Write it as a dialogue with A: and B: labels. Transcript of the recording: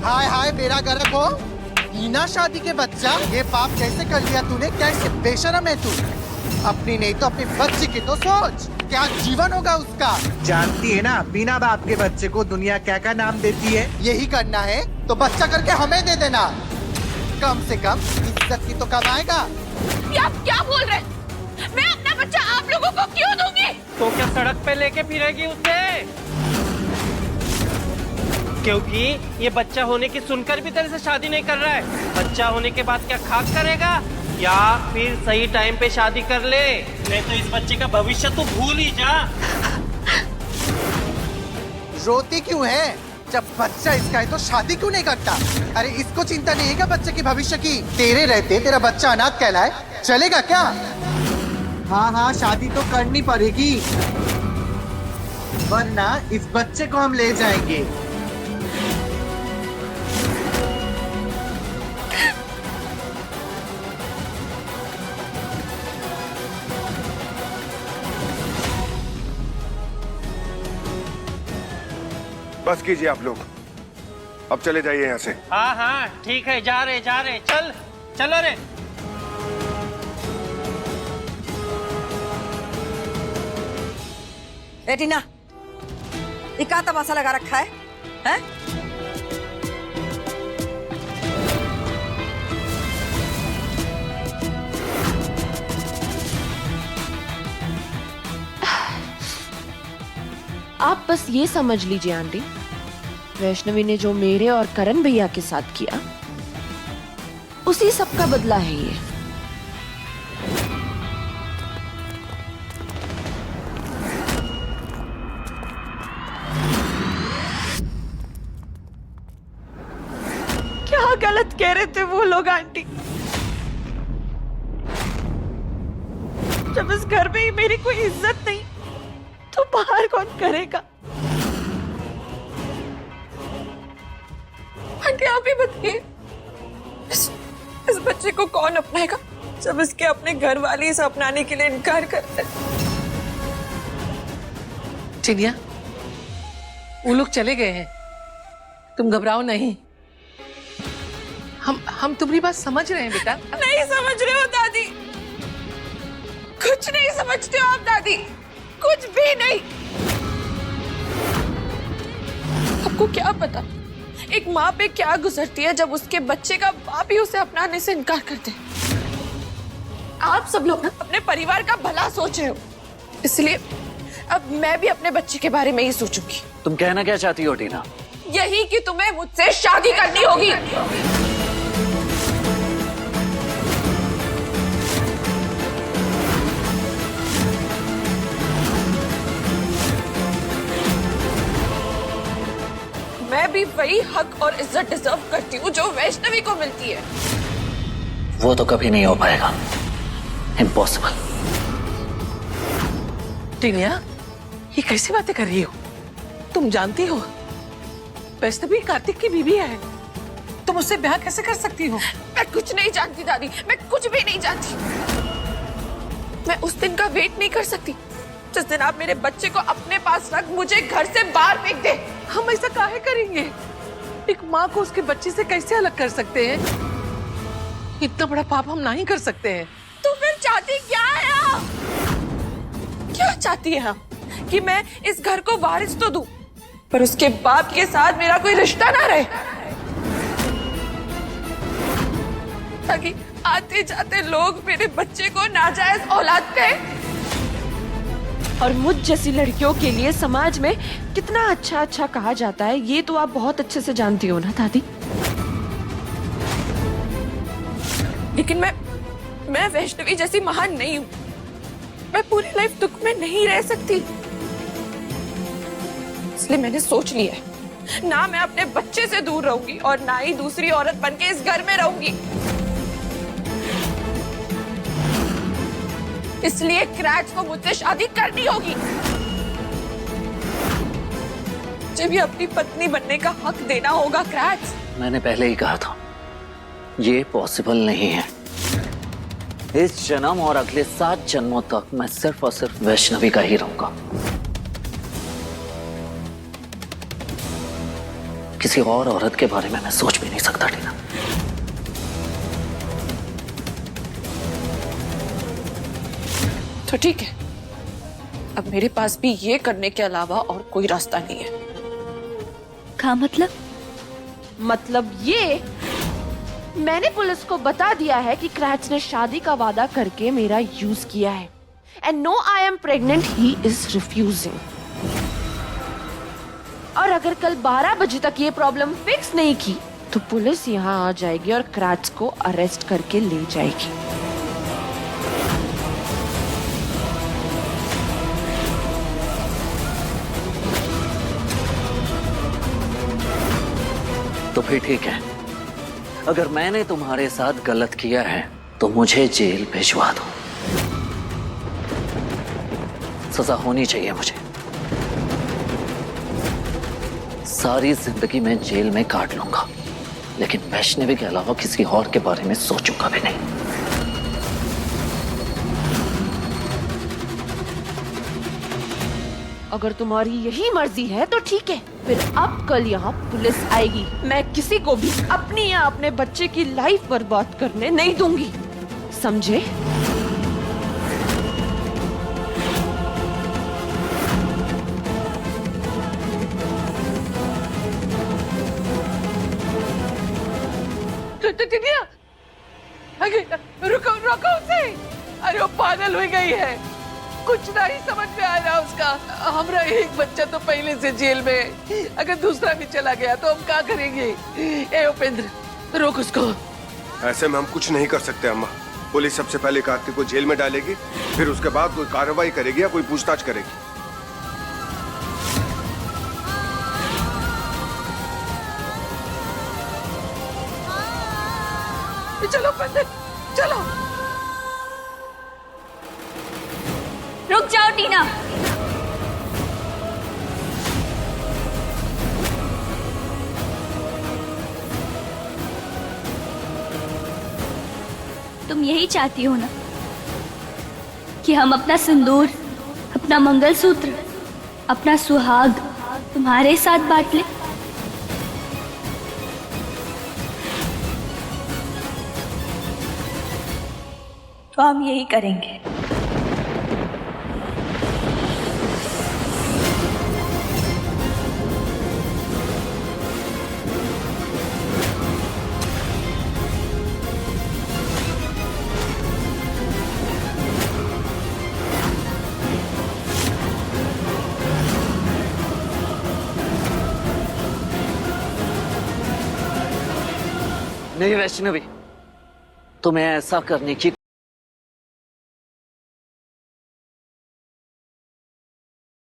A: हाय हाय बेड़ा गर्क हो, बिना शादी के बच्चा, ये पाप कैसे कर लिया तूने? कैसे बेशरम है तू? अपनी नहीं तो अपनी बच्ची की तो सोच, क्या जीवन होगा उसका।
B: जानती है ना, बिना बाप के बच्चे को दुनिया क्या क्या नाम देती है।
A: यही करना है तो बच्चा करके हमें दे देना, कम से कम इज्जत की तो कमाएगा।
C: आप क्या बोल रहे हैं? मैं अपना बच्चा आप लोगों को क्यों दूंगी?
D: तो क्या सड़क पे लेके फिरेगी उसे? क्योंकि ये बच्चा होने की सुनकर भी तेरे से शादी नहीं कर रहा है। बच्चा होने के बाद क्या खाक करेगा, या फिर सही टाइम पे शादी कर ले, नहीं तो इस बच्चे का भविष्य तो भूल ही जा।
A: रोती क्यों है? जब बच्चा इसका है तो शादी क्यों नहीं करता? अरे इसको चिंता नहीं है क्या बच्चे की भविष्य की? तेरे रहते तेरा बच्चा अनाथ कहलाए, चलेगा क्या?
B: हाँ हाँ, शादी तो करनी पड़ेगी, वरना इस बच्चे को हम ले जाएंगे।
E: बस कीजिए आप लोग, अब चले जाइए यहाँ से।
D: हाँ हाँ ठीक है, जा रहे चल चलो रे।
C: टीना, ये क्या तमाशा लगा रखा है? हैं?
F: आप बस ये समझ लीजिए आंटी, वैष्णवी ने जो मेरे और करण भैया के साथ किया, उसी सब का बदला है ये। क्या गलत कह रहे थे वो लोग आंटी? जब इस घर में ही मेरी कोई इज्जत नहीं, तो बाहर कौन करेगा?
C: आंटी आप ही बताइए, इस बच्चे को कौन अपनाएगा जब इसके अपने घर वाले इसे अपनाने के लिए इनकार करते हैं?
G: चिनिया, वो लोग चले गए हैं, तुम घबराओ नहीं। हम तुम्हारी बात समझ रहे हैं बेटा।
C: नहीं समझ रहे हो दादी, कुछ नहीं समझते हो आप दादी, कुछ भी नहीं। आपको क्या पता एक माँ पे क्या गुजरती है जब उसके बच्चे का बाप ही उसे अपनाने से इनकार करते हैं। आप सब लोग ना अपने परिवार का भला सोच रहे हो, इसलिए अब मैं भी अपने बच्चे के बारे में ही सोचूंगी।
H: तुम कहना क्या चाहती हो टीना?
C: यही कि तुम्हें मुझसे शादी करनी होगी। मैं भी वही हक और इज्जत डिजर्व करती हूँ जो वैष्णवी को मिलती है।
H: वो तो कभी नहीं हो पाएगा, इम्पॉसिबल।
G: टीनिया, ये कैसी बातें कर रही हो? तुम जानती हो वैष्णवी कार्तिक की बीवी है, तुम उससे ब्याह कैसे कर सकती हो?
C: मैं कुछ नहीं जानती दादी, मैं कुछ भी नहीं जानती। मैं उस दिन का वेट नहीं कर सकती जिस दिन आप मेरे बच्चे को अपने पास रख मुझे घर से बाहर फेंक दे।
G: हम ऐसा काहे करेंगे? एक माँ को उसके बच्चे से कैसे अलग कर सकते हैं? इतना बड़ा पाप हम नहीं कर सकते हैं।
C: तो फिर चाहती क्या है आप? क्या चाहती है आप? कि मैं इस घर को वारिस तो दूं, पर उसके बाप के साथ मेरा कोई रिश्ता ना रहे, ताकि आते जाते लोग मेरे बच्चे को नाजायज औलाद कहें।
F: और मुझ जैसी लड़कियों के लिए समाज में कितना अच्छा अच्छा कहा जाता है, ये तो आप बहुत अच्छे से जानती हो ना दादी।
C: लेकिन मैं वैष्णवी जैसी महान नहीं हूँ। मैं पूरी लाइफ दुख में नहीं रह सकती, इसलिए मैंने सोच लिया है, ना मैं अपने बच्चे से दूर रहूंगी और ना ही दूसरी औरत बनके इस घर में रहूंगी। इसलिए क्रैच को मुझसे शादी करनी होगी। मुझे भी अपनी पत्नी बनने का हक देना होगा क्रैच।
H: मैंने पहले ही कहा था, ये पॉसिबल नहीं है। इस जन्म और अगले 7 जन्मों तक मैं सिर्फ और सिर्फ वैष्णवी का ही रहूंगा। किसी और औरत के बारे में मैं सोच भी नहीं सकता टीना।
C: तो ठीक है, अब मेरे पास भी ये करने के अलावा और कोई रास्ता नहीं है।
F: क्या मतलब ये, मैंने पुलिस को बता दिया है कि क्रैच ने शादी का वादा करके मेरा यूज किया है and no I am pregnant, he is refusing. और अगर कल 12 बजे तक ये प्रॉब्लम फिक्स नहीं की तो पुलिस यहाँ आ जाएगी और क्रैच को अरेस्ट करके ले जाएगी।
H: तो फिर ठीक है, अगर मैंने तुम्हारे साथ गलत किया है तो मुझे जेल भिजवा दो। सजा होनी चाहिए मुझे। सारी जिंदगी मैं जेल में काट लूंगा, लेकिन वैष्णवी के अलावा किसी और के बारे में सोचूंगा भी नहीं।
F: अगर तुम्हारी यही मर्जी है तो ठीक है, फिर अब कल यहाँ पुलिस आएगी। मैं किसी को भी अपनी या अपने बच्चे की लाइफ बर्बाद करने नहीं दूंगी, समझे?
G: टिटिया, रुको रुको उसे। अरे वो पागल हो गई है, कुछ नहीं समझ में आ रहा उसका। हमारा एक बच्चा तो पहले से जेल में है, अगर दूसरा भी चला गया तो हम क्या करेंगे? ए उपेंद्र, रोक उसको।
E: ऐसे में हम कुछ नहीं कर सकते अम्मा। पुलिस सबसे पहले कार्तिक को जेल में डालेगी, फिर उसके बाद कोई कार्रवाई करेगी या कोई पूछताछ करेगी।
G: चलो उपेंद्र, चलो।
I: रुक जाओ टीना। तुम यही चाहती हो ना कि हम अपना सिंदूर, अपना मंगलसूत्र, अपना सुहाग तुम्हारे साथ बांट लें? तो हम यही करेंगे।
H: नहीं वैष्णवी, तुम्हें ऐसा करने की